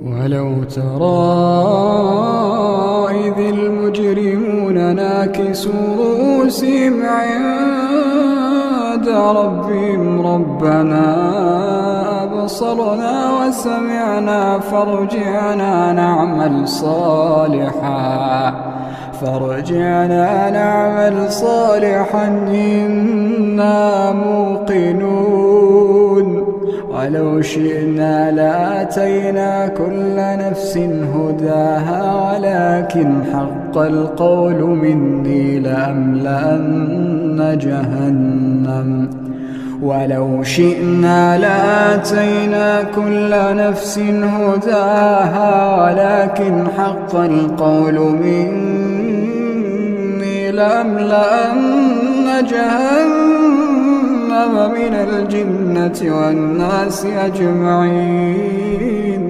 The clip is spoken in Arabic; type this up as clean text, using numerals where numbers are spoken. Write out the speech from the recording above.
ولو ترى إذ المجرمون ناكسوا رؤوسهم عند ربهم ربنا أبصرنا وسمعنا فارجعنا نعمل صالحا إنا موقنون ولو شئنا لآتينا كل نفس هداها ولكن حق القول مني لأملأن جهنم ولو شئنا لآتينا كل نفس هداها ولكن حق القول مني لأملأن جهنم من الجنة والناس أجمعين.